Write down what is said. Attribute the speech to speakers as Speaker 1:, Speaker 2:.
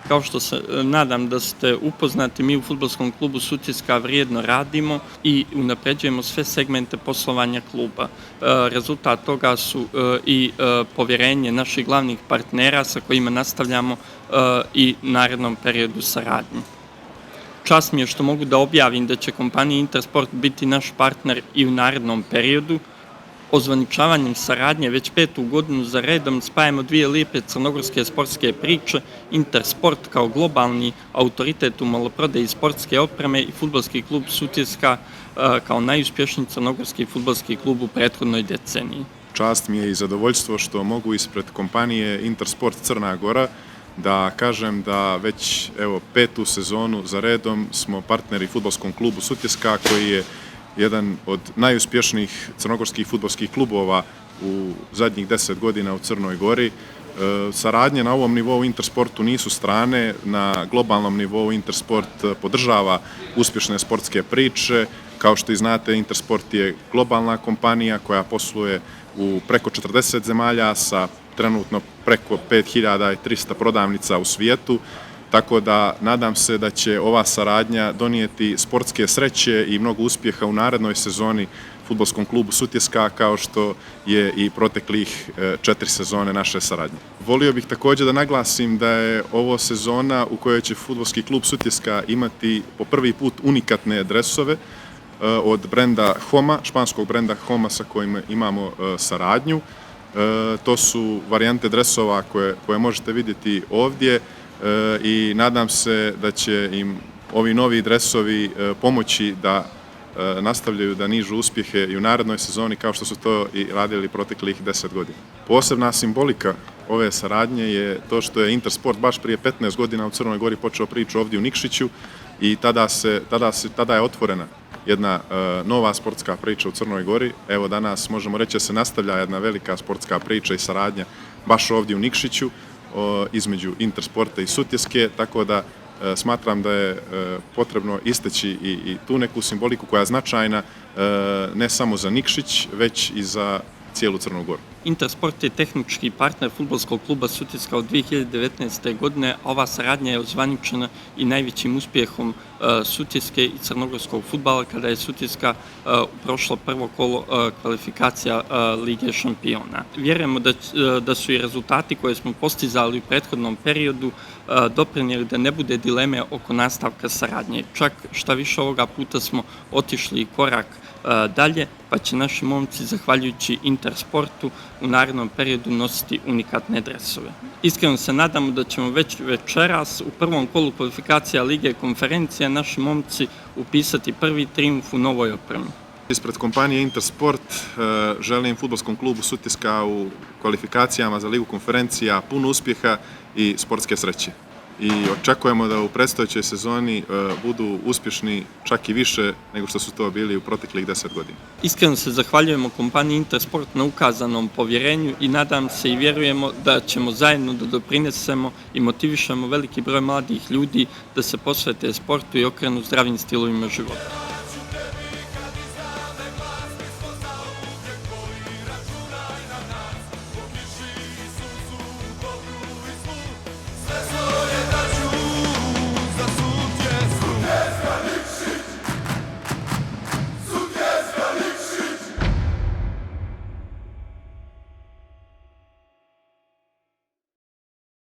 Speaker 1: Kao što se nadam da ste upoznati, mi u Fudbalskom klubu Sutjeska vrijedno radimo i unapređujemo sve segmente poslovanja kluba. Rezultat toga su i povjerenje naših glavnih partnera sa kojima nastavljamo i narednom periodu saradnje. Čast mi je što mogu da objavim da će kompanija Intersport biti naš partner i u narednom periodu. Ozvaničavanjem saradnje već 5. godinu za redom spajamo dvije lijepe crnogorske sportske priče, Intersport kao globalni autoritet u maloprodaji sportske opreme i Fudbalski klub Sutjeska kao najuspješniji crnogorski fudbalski klub u prethodnoj deceniji.
Speaker 2: Čast mi je i zadovoljstvo što mogu ispred kompanije Intersport Crna Gora da kažem da već 5. sezonu za redom smo partneri Fudbalskom klubu Sutjeska, koji je jedan od najuspješnijih crnogorskih fudbalskih klubova u zadnjih 10 godina u Crnoj Gori. Saradnje na ovom nivou Intersportu nisu strane, na globalnom nivou Intersport podržava uspješne sportske priče. Kao što i znate, Intersport je globalna kompanija koja posluje u preko 40 zemalja sa trenutno preko 5300 prodavnica u svijetu. Tako da nadam se da će ova saradnja donijeti sportske sreće i mnogo uspjeha u narednoj sezoni Fudbalskom klubu Sutjeska, kao što je i proteklih 4 sezone naše saradnje. Volio bih također da naglasim da je ovo sezona u kojoj će Fudbalski klub Sutjeska imati po prvi put unikatne dresove od brenda Homa, španskog brenda Homa sa kojim imamo saradnju. To su varijante dresova koje možete vidjeti ovdje i nadam se da će im ovi novi dresovi pomoći da nastavljaju da nižu uspjehe i u narednoj sezoni kao što su to i radili proteklih 10 godina. Posebna simbolika ove saradnje je to što je Intersport baš prije 15 godina u Crnoj Gori počeo priču ovdje u Nikšiću i tada je otvorena jedna nova sportska priča u Crnoj Gori. Evo danas možemo reći da se nastavlja jedna velika sportska priča i saradnja baš ovdje u Nikšiću između Intersporta i Sutjeske, tako da smatram da je potrebno istaći i tu neku simboliku koja je značajna ne samo za Nikšić, već i za cijelu Crnu Goru.
Speaker 1: Intersport je tehnički partner Fudbalskog kluba Sutjeska od 2019. godine. Ova saradnja je ozvaničena i najvećim uspjehom Sutjeske i crnogorskog fudbala kada je Sutjeska prošlo prvo kolo kvalifikacija Lige šampiona. Vjerujemo da su i rezultati koje smo postizali u prethodnom periodu doprinijeli da ne bude dileme oko nastavka saradnje. Čak šta više, ovoga puta smo otišli korak dalje, pa će naši momci, zahvaljujući Intersportu, u narednom periodu nositi unikatne dresove. Iskreno se nadamo da ćemo već večeras u prvom kolu kvalifikacija Lige konferencija naši momci upisati prvi trijumf u novoj opremi.
Speaker 2: Ispred kompanije Intersport želim Fudbalskom klubu Sutjeska u kvalifikacijama za Ligu konferencija puno uspjeha i sportske sreće. I očekujemo da u predstojećoj sezoni budu uspješni čak i više nego što su to bili u proteklih 10 godina.
Speaker 1: Iskreno se zahvaljujemo kompaniji Intersport na ukazanom povjerenju i nadam se i vjerujemo da ćemo zajedno da doprinesemo i motivišemo veliki broj mladih ljudi da se posvete sportu i okrenu zdravim stilovima života.